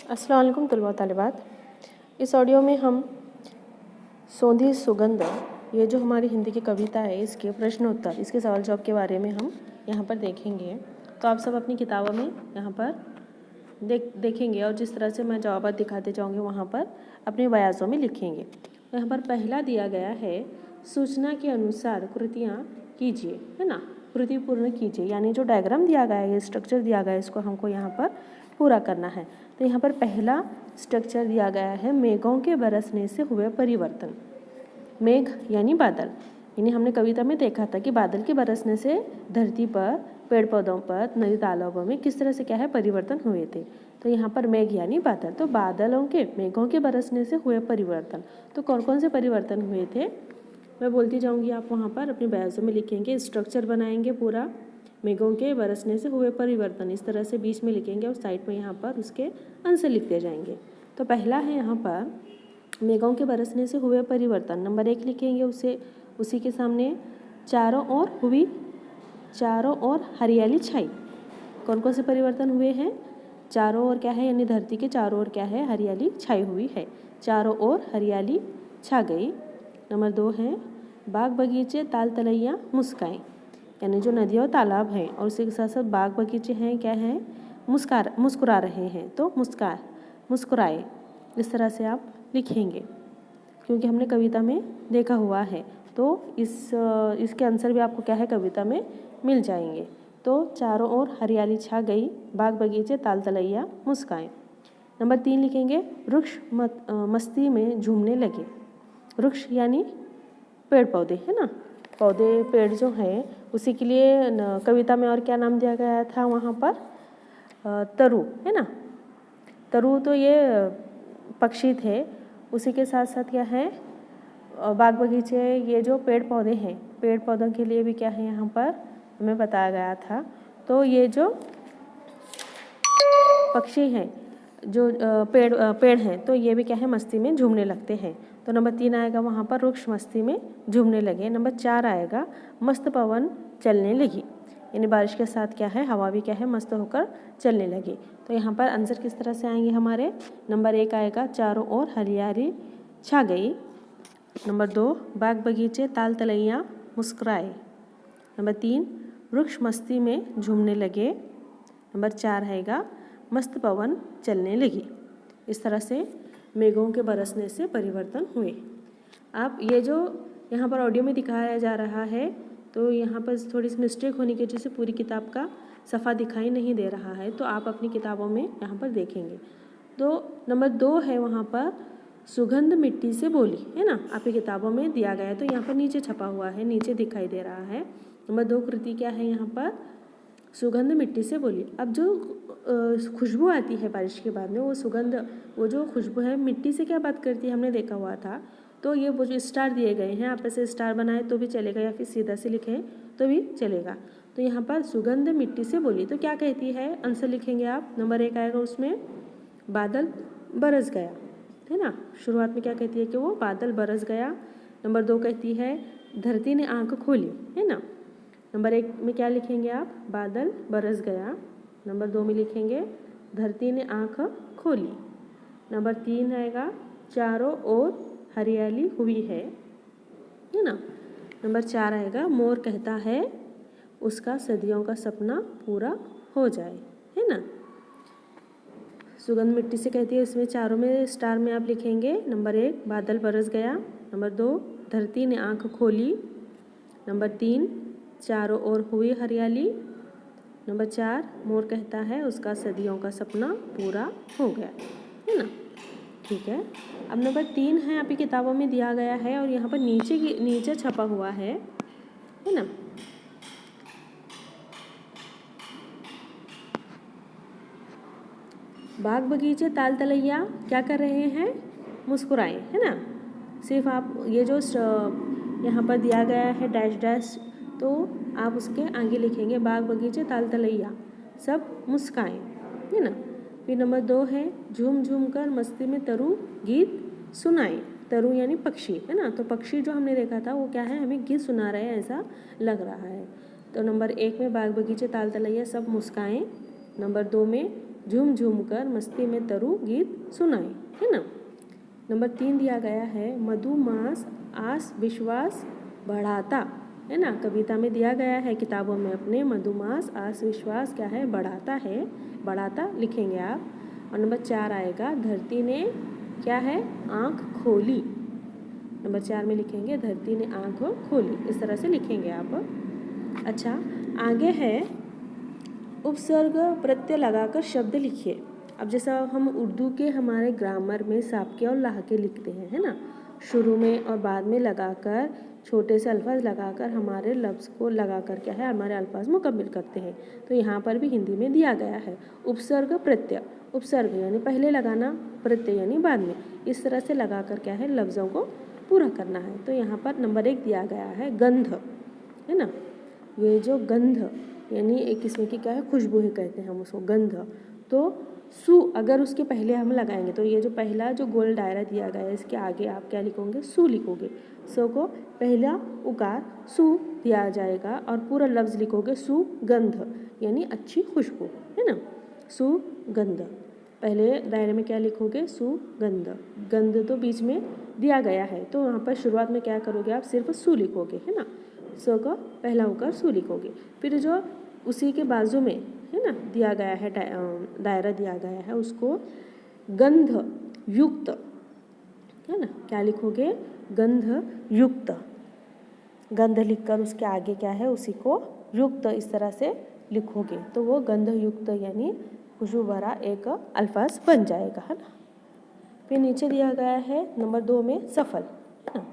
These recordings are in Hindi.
अस्सलाम वालेकुम तलबा तालिबात। इस ऑडियो में हम सोंधी सुगंध, ये जो हमारी हिंदी की कविता है, इसके प्रश्न उत्तर, इसके सवाल जवाब के बारे में हम यहाँ पर देखेंगे। तो आप सब अपनी किताबों में यहाँ पर देखेंगे और जिस तरह से मैं जवाब दिखाते जाऊँगी वहाँ पर अपने बयाज़ों में लिखेंगे। तो यहाँ पर पहला दिया गया है, सूचना के अनुसार कृतियाँ कीजिए, है ना, कृति पूर्ण कीजिए। यानी जो डायग्राम दिया गया है, स्ट्रक्चर दिया गया है, इसको हमको यहाँ पर पूरा करना है। तो यहाँ पर पहला स्ट्रक्चर दिया गया है, मेघों के बरसने से हुए परिवर्तन। मेघ यानी बादल, यानी हमने कविता में देखा था कि बादल के बरसने से धरती पर, पेड़ पौधों पर, नदी तालाबों में किस तरह से क्या है परिवर्तन हुए थे। तो यहाँ पर मेघ यानी बादल, तो बादलों के, मेघों के बरसने से हुए परिवर्तन। तो कौन कौन से परिवर्तन हुए थे मैं बोलती जाऊँगी, आप वहाँ पर अपने बयाज़ों में लिखेंगे, स्ट्रक्चर बनाएंगे पूरा। मेघों के बरसने से हुए परिवर्तन इस तरह से बीच में लिखेंगे और साइड में यहाँ पर उसके आंसर लिखते जाएंगे। तो पहला है यहाँ पर मेघों के बरसने से हुए परिवर्तन, नंबर 1 लिखेंगे। उसी के सामने चारों ओर हरियाली छाई। कौन कौन से परिवर्तन हुए हैं? चारों ओर क्या है, यानी धरती के चारों ओर क्या है, हरियाली छाई हुई है। चारों ओर हरियाली छा गई। नंबर 2 है, बाग बगीचे ताल तलैया मुस्काएं। यानी जो नदियाँ और तालाब हैं और उसी के साथ साथ बाग बगीचे हैं, क्या हैं, मुस्कुरा रहे हैं। तो मुस्कुराए, इस तरह से आप लिखेंगे, क्योंकि हमने कविता में देखा हुआ है। तो इसके आंसर भी आपको क्या है कविता में मिल जाएंगे। तो चारों ओर हरियाली छा गई, बाग बगीचे ताल तलैया मुस्काएं। नंबर 3 लिखेंगे, वृक्ष मस्ती में झूमने लगे। वृक्ष यानी पेड़ पौधे, है ना, पौधे पेड़ जो हैं उसी के लिए कविता में और क्या नाम दिया गया था वहाँ पर, तरु, है ना। तरु तो ये पक्षी थे। उसी के साथ साथ क्या है, बाग बगीचे, ये जो पेड़ पौधे हैं, पेड़ पौधों के लिए भी क्या है यहाँ पर हमें बताया गया था। तो ये जो पक्षी हैं, जो पेड़ हैं, तो ये भी क्या है मस्ती में झूमने लगते हैं। तो नंबर 3 आएगा वहाँ पर, वृक्ष मस्ती में झूमने लगे। नंबर 4 आएगा, मस्त पवन चलने लगी। यानी बारिश के साथ क्या है, हवा भी क्या है मस्त होकर चलने लगी। तो यहाँ पर आंसर किस तरह से आएंगे हमारे? नंबर 1 आएगा, चारों ओर हरियाली छा गई। नंबर 2, बाग बगीचे ताल तलैया मुस्कुराए। नंबर 3, वृक्ष मस्ती में झूमने लगे। नंबर 4 आएगा, मस्त पवन चलने लगी। इस तरह से मेघों के बरसने से परिवर्तन हुए। आप ये जो यहाँ पर ऑडियो में दिखाया जा रहा है, तो यहाँ पर थोड़ी सी मिस्टेक होने की वजह से पूरी किताब का सफ़ा दिखाई नहीं दे रहा है। तो आप अपनी किताबों में यहाँ पर देखेंगे। तो नंबर 2 है वहाँ पर, सुगंध मिट्टी से बोली, है ना, आपकी किताबों में दिया गया है। तो यहाँ पर नीचे छपा हुआ है, नीचे दिखाई दे रहा है। नंबर 2 कृति क्या है यहाँ पर, सुगंध मिट्टी से बोली। अब जो खुशबू आती है बारिश के बाद में, वो सुगंध, वो जो खुशबू है मिट्टी से क्या बात करती है, हमने देखा हुआ था। तो ये वो जो स्टार दिए गए हैं, आप ऐसे स्टार बनाए तो भी चलेगा या फिर सीधा से लिखें तो भी चलेगा। तो यहाँ पर सुगंध मिट्टी से बोली, तो क्या कहती है, आंसर लिखेंगे आप। नंबर 1 आएगा उसमें, बादल बरस गया, है ना। शुरुआत में क्या कहती है कि वो बादल बरस गया। नंबर 2 कहती है, धरती ने आँख खोली, है ना। नंबर 1 में क्या लिखेंगे आप, बादल बरस गया। नंबर 2 में लिखेंगे, धरती ने आँख खोली। नंबर 3 आएगा, चारों ओर हरियाली हुई है ना। नंबर 4 आएगा, मोर कहता है उसका सदियों का सपना पूरा हो जाए, है ना। सुगंध मिट्टी से कहती है, इसमें चारों में स्टार में आप लिखेंगे। नंबर 1 बादल बरस गया। नंबर 2 धरती ने आँख खोली। नंबर 3 चारों ओर हुई हरियाली। नंबर 4 मोर कहता है उसका सदियों का सपना पूरा हो गया, है ना। ठीक है। अब नंबर 3 है, आपकी किताबों में दिया गया है और यहाँ पर नीचे छपा हुआ है ना। बाग बगीचे ताल तलैया क्या कर रहे हैं, मुस्कुराए, है ना। सिर्फ आप ये जो यहाँ पर दिया गया है डैश डैश, तो आप उसके आगे लिखेंगे, बाग बगीचे ताल तलैया सब मुस्काएं, है ना। फिर नंबर 2 है, झूम झूम कर मस्ती में तरु गीत सुनाए। तरु यानी पक्षी, है ना। तो पक्षी जो हमने देखा था वो क्या है, हमें गीत सुना रहे हैं ऐसा लग रहा है। तो नंबर 1 में बाग बगीचे ताल तलैया सब मुस्काएं। नंबर 2 में झूम झूम कर मस्ती में तरु गीत सुनाए, है ना। नंबर 3 दिया गया है मधुमास आस विश्वास बढ़ाता, है ना। कविता में दिया गया है, किताबों में अपने मधुमास आस विश्वास क्या है, बढ़ाता है, बढ़ाता लिखेंगे आप। और नंबर 4 आएगा धरती ने क्या है, आँख खोली। नंबर 4 में लिखेंगे धरती ने आँख खोली, इस तरह से लिखेंगे आप। अच्छा, आगे है उपसर्ग प्रत्यय लगाकर शब्द लिखिए। अब जैसा हम उर्दू के हमारे ग्रामर में साबके और लाहके लिखते हैं, है ना, शुरू में और बाद में लगाकर छोटे से अल्फाज लगाकर हमारे लफ्ज़ को लगाकर क्या है हमारे अल्फाज मुकम्मल करते हैं। तो यहाँ पर भी हिंदी में दिया गया है उपसर्ग प्रत्यय, उपसर्ग यानी पहले लगाना, प्रत्यय यानी बाद में, इस तरह से लगाकर क्या है लफ्ज़ों को पूरा करना है। तो यहाँ पर नंबर 1 दिया गया है गंध, है ना। ये जो गंध यानी एक किस्म की क्या है खुशबू ही कहते हैं हम उसको, गंध। तो सु अगर उसके पहले हम लगाएंगे तो ये जो पहला जो गोल दायरा दिया गया है इसके आगे आप क्या लिखोगे, सु लिखोगे। सु को पहला उकार सु दिया जाएगा और पूरा लफ्ज़ लिखोगे सुगंध यानी अच्छी खुशबू, है ना, सुगंध। पहले दायरे में क्या लिखोगे, सुगंध। गंध तो बीच में दिया गया है, तो यहाँ पर शुरुआत में क्या करोगे आप, सिर्फ सु लिखोगे, है ना। सो का पहला उकार सु लिखोगे। फिर जो उसी के बाजू में है ना दिया गया है दायरा दिया गया है उसको गंध युक्त, है ना, क्या लिखोगे, गंध युक्त। गंध लिखकर उसके आगे क्या है उसी को युक्त इस तरह से लिखोगे तो वो गंध युक्त यानी खुशबू भरा एक अल्फाज बन जाएगा, है ना। फिर नीचे दिया गया है नंबर 2 में सफल, है ना।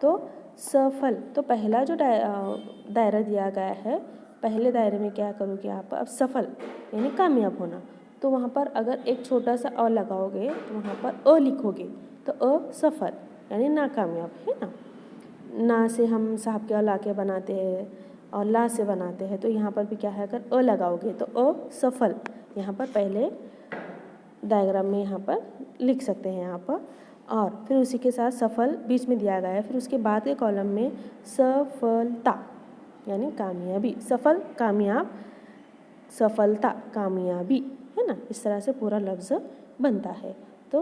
तो सफल, तो पहला जो दायरा दिया गया है, पहले दायरे में क्या करोगे आप, अब सफल यानी कामयाब होना, तो वहाँ पर अगर एक छोटा सा अ लगाओगे तो वहाँ पर अ लिखोगे, तो असफल यानी नाकामयाब, है ना। ना से हम साहब के ला के बनाते हैं और ला से बनाते हैं, तो यहाँ पर भी क्या है अगर अ लगाओगे तो असफल यहाँ पर पहले डायग्राम में यहाँ पर लिख सकते हैं यहाँ पर। और फिर उसी के साथ सफल बीच में दिया गया है, फिर उसके बाद के कॉलम में सफलता यानी कामयाबी, सफल कामयाब, सफलता कामयाबी, है ना, इस तरह से पूरा लफ्ज़ बनता है। तो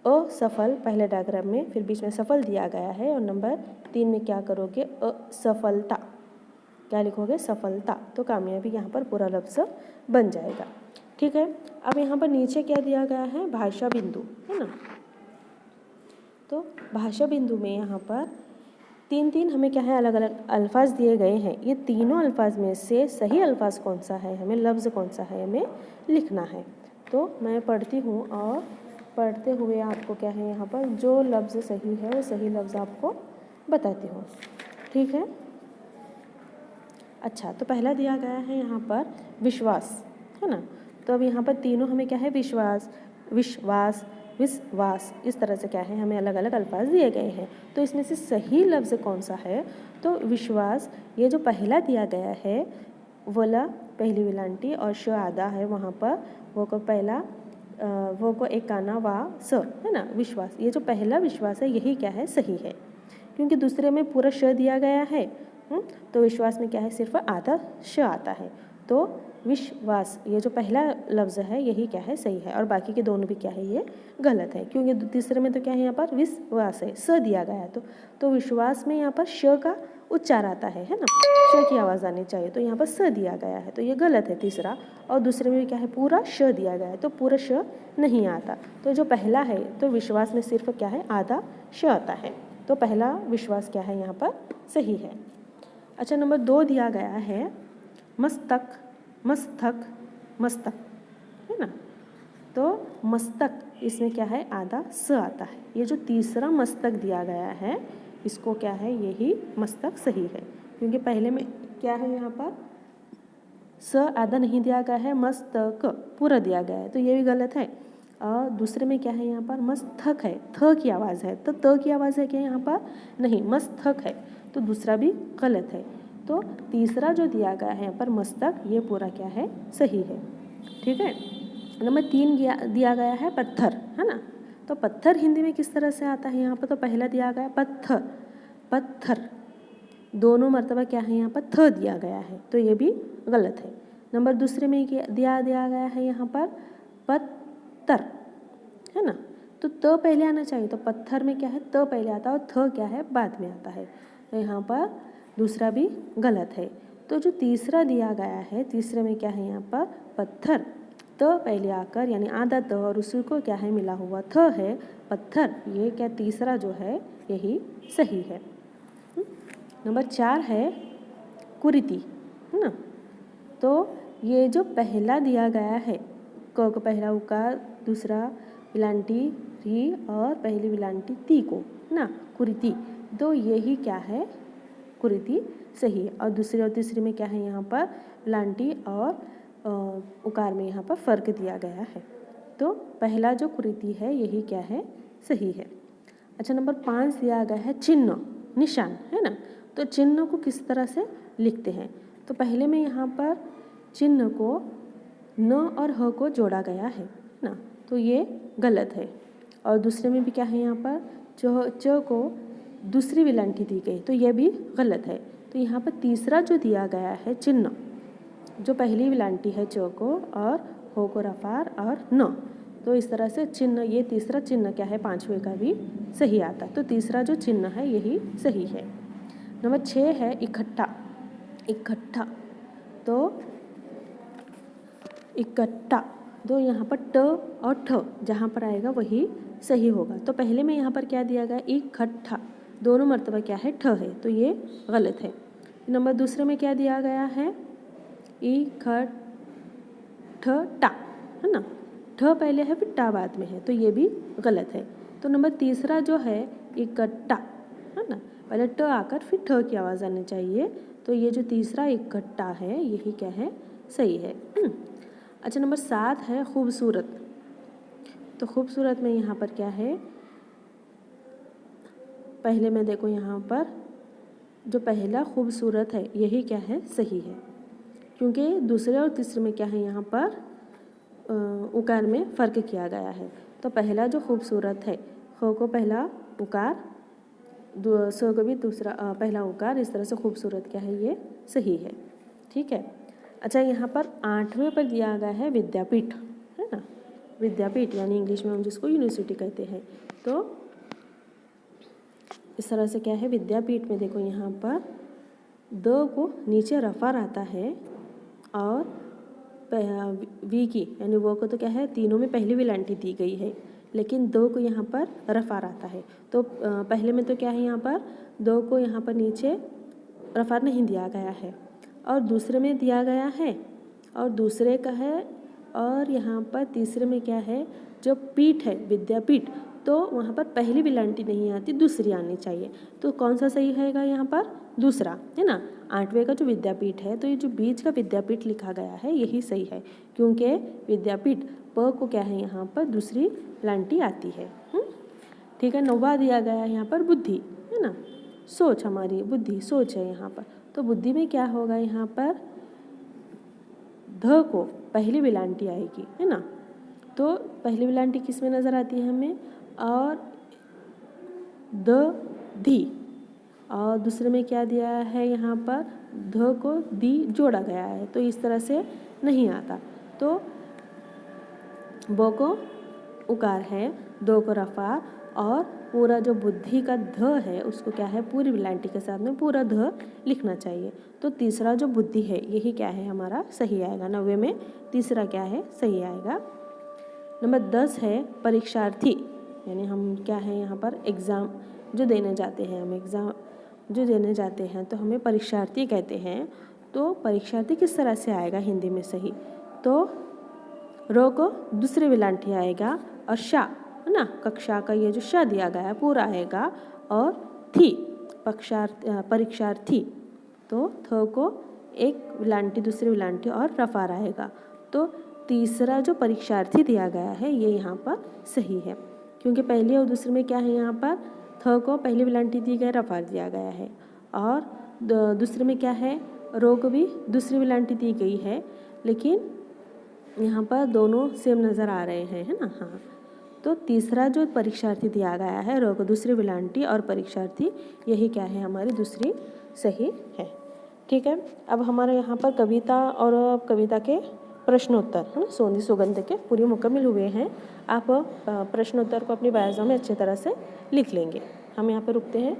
असफल पहले डायग्राम में, फिर बीच में सफल दिया गया है और नंबर 3 में क्या करोगे, असफलता, क्या लिखोगे, सफलता, तो कामयाबी यहाँ पर पूरा लफ्ज़ बन जाएगा। ठीक है, अब यहाँ पर नीचे क्या दिया गया है, भाषा बिंदु, है ना। तो भाषा बिंदु में यहाँ पर 3 हमें क्या है अलग अलग अल्फाज दिए गए हैं। ये तीनों अल्फाज में से सही अल्फाज कौन सा है, हमें लफ्ज़ कौन सा है हमें लिखना है। तो मैं पढ़ती हूँ और पढ़ते हुए आपको क्या है यहाँ पर जो लफ्ज़ सही है वो सही लफ्ज़ आपको बताती हूँ, ठीक है। अच्छा, तो पहला दिया गया है यहाँ पर विश्वास, है ना। तो अब यहाँ पर तीनों हमें क्या है, विश्वास, विश्वास, विश्वास, इस तरह से क्या है हमें अलग अलग अल्फाज दिए गए हैं। तो इसमें से सही लफ्ज़ कौन सा है, तो विश्वास, ये जो पहला दिया गया है वला पहली विलांटी और श आधा है वहाँ पर, वो को पहला वो को एक काना वा स, है ना, विश्वास, ये जो पहला विश्वास है यही क्या है सही है, क्योंकि दूसरे में पूरा श दिया गया है। तो विश्वास में क्या है सिर्फ आधा श आता है, तो विश्वास ये जो पहला लफ्ज़ है यही क्या है सही है, और बाकी के दोनों भी क्या है ये गलत है, क्योंकि तीसरे में तो क्या है यहाँ पर विश्वास है, स दिया गया है। तो विश्वास में यहाँ पर श का उच्चार आता है ना, श की आवाज़ आनी चाहिए, तो यहाँ पर स दिया गया है, तो ये गलत है तीसरा। और दूसरे में भी क्या है पूरा श दिया गया है, तो पूरा श नहीं आता। तो जो पहला है तो विश्वास में सिर्फ क्या है आधा श आता है, तो पहला विश्वास क्या है यहाँ पर सही है। अच्छा, नंबर 2 दिया गया है मस्तक, मस्तक, मस्तक, है ना। तो मस्तक इसमें क्या है आधा स आता है। ये जो तीसरा मस्तक दिया गया है इसको क्या है यही मस्तक सही है, क्योंकि पहले में क्या है यहाँ पर स आधा नहीं दिया गया है, मस्तक पूरा दिया गया है, तो ये भी गलत है। और दूसरे में क्या है यहाँ पर मस्तक है, थ की आवाज़ है, तो त की आवाज़ है क्या यहाँ पर नहीं, मस्तक है, तो दूसरा भी गलत है। तो तीसरा जो दिया गया है यहाँ पर मस्तक, ये पूरा क्या है सही है, ठीक है। नंबर 3 दिया गया है पत्थर, है ना। तो पत्थर हिंदी में किस तरह से आता है यहाँ पर, तो पहला दिया गया पत्थर, पत्थर, दोनों मर्तबा क्या है यहाँ पर थ दिया गया है, तो ये भी गलत है। नंबर दूसरे में दिया गया है यहाँ पर पत्तर, है ना। तो त पहले आना चाहिए, तो पत्थर में क्या है, त पहले आता है और थ क्या है, बाद में आता है। तो यहाँ पर दूसरा भी गलत है। तो जो तीसरा दिया गया है, तीसरे में क्या है यहाँ पर पत्थर, त पहले आकर यानी आधा त और उसी को क्या है मिला हुआ थ है पत्थर, ये क्या तीसरा जो है यही सही है। नंबर 4 है कुरीति, है ना। तो ये जो पहला दिया गया है, क को पहला उकार, दूसरा विलांटी री और पहली विलांटी ती को, है ना, कुरीति, तो यही क्या है, कुरीति सही है। और दूसरी और तीसरी में क्या है यहाँ पर विलांटी और उकार में यहाँ पर फ़र्क दिया गया है। तो पहला जो कुरीति है यही क्या है, सही है। अच्छा, नंबर 5 दिया गया है चिन्ह, निशान, है ना। तो चिन्ह को किस तरह से लिखते हैं, तो पहले में यहाँ पर चिन्ह को न और ह को जोड़ा गया है ना, तो ये गलत है। और दूसरे में भी क्या है यहाँ पर च को दूसरी विलांटी दी गई, तो ये भी गलत है। तो यहाँ पर तीसरा जो दिया गया है चिन्ह, जो पहली विलांटी है च को और हो को रफार और न, तो इस तरह से चिन्ह, ये तीसरा चिन्ह क्या है, 5वें का भी सही आता। तो तीसरा जो चिन्ह है यही सही है। नंबर 6 है इकट्ठा, इकट्ठा, तो इकट्ठा, तो यहाँ पर ट और ठ जहाँ पर आएगा वही सही होगा। तो पहले में यहाँ पर क्या दिया गया, इकट्ठा, दोनों मर्तबा क्या है, ठ है, तो ये गलत है। नंबर दूसरे में क्या दिया गया है, इकट्ठा, है ना, ठ पहले है फिर टा बाद में है, तो ये भी गलत है। तो नंबर तीसरा जो है इकट्ठा, है ना, पहले ट आकर फिर ठ की आवाज़ आनी चाहिए, तो ये जो तीसरा इकट्ठा है यही क्या है, सही है। अच्छा, नंबर 7 है खूबसूरत। तो खूबसूरत में यहाँ पर क्या है, पहले में देखो यहाँ पर जो पहला खूबसूरत है यही क्या है, सही है, क्योंकि दूसरे और तीसरे में क्या है यहाँ पर उकार में फ़र्क किया गया है। तो पहला जो खूबसूरत है, खो को पहला उकार, सो को भी दूसरा पहला उकार, इस तरह से खूबसूरत क्या है, ये सही है, ठीक है। अच्छा, यहाँ पर 8वें पर दिया गया है विद्यापीठ, है ना, विद्यापीठ यानी इंग्लिश में हम जिसको यूनिवर्सिटी कहते हैं। तो इस तरह से क्या है, विद्यापीठ में देखो यहाँ पर द को नीचे रफा रहता है और वी की यानी वो को तो क्या है, तीनों में पहली विलांटी दी गई है, लेकिन दो को यहाँ पर रफा रहता है। तो पहले में तो क्या है, यहाँ पर दो को यहाँ पर नीचे रफा नहीं दिया गया है, और दूसरे में दिया गया है और दूसरे का है, और यहाँ पर तीसरे में क्या है, जो पीठ है विद्यापीठ, तो वहाँ पर पहली विलांटी नहीं आती, दूसरी आनी चाहिए। तो कौन सा सही रहेगा यहाँ पर, दूसरा, है ना। 8वें का जो विद्यापीठ है, तो ये जो बीच का विद्यापीठ लिखा गया है यही सही है, क्योंकि विद्यापीठ प को क्या है यहाँ पर दूसरी विलांटी आती है। ठीक है। 9वां दिया गया है यहाँ पर बुद्धि, है ना, सोच, हमारी बुद्धि सोच है यहाँ पर। तो बुद्धि में क्या होगा, यहाँ पर ध को पहली विलांटी आएगी, है ना। तो पहली विलांटी किस में नज़र आती है हमें, और द धी, और दूसरे में क्या दिया है, यहाँ पर ध को दी जोड़ा गया है, तो इस तरह से नहीं आता। तो बो को उकार है, दो को रफा, और पूरा जो बुद्धि का ध है उसको क्या है, पूरी विलांटी के साथ में पूरा ध लिखना चाहिए। तो तीसरा जो बुद्धि है यही क्या है, हमारा सही आएगा। 9वें में तीसरा क्या है, सही आएगा। नंबर 10 है परीक्षार्थी, यानी हम क्या है यहाँ पर एग्ज़ाम जो देने जाते हैं, हम एग्ज़ाम जो देने जाते हैं तो हमें परीक्षार्थी कहते हैं। तो परीक्षार्थी किस तरह से आएगा हिंदी में सही, तो रो को दूसरी विलांटी आएगा, और शा, है ना, कक्षा का ये जो शा दिया गया है पूरा आएगा, और थी परीक्षार्थी, तो थ को एक विलांटी दूसरी विलांटी और रफा आएगा। तो तीसरा जो परीक्षार्थी दिया गया है ये यहाँ पर सही है, क्योंकि पहली और दूसरे में क्या है, यहाँ पर थ को पहली विलांटी दी गई, रफा दिया गया है, और दूसरे में क्या है, रो को भी दूसरी विलांटी दी गई है, लेकिन यहाँ पर दोनों सेम नज़र आ रहे हैं, है ना। हाँ, तो तीसरा जो परीक्षार्थी दिया गया है, रो को दूसरी विलांटी और परीक्षार्थी, यही क्या है, हमारी दूसरी सही है। ठीक है। अब हमारे यहाँ पर कविता और कविता के प्रश्नोत्तर है ना, सोंधी सुगंध के पूरे मुकम्मल हुए हैं। आप प्रश्नोत्तर को अपनी व्यायाम में अच्छी तरह से लिख लेंगे। हम यहाँ पर रुकते हैं।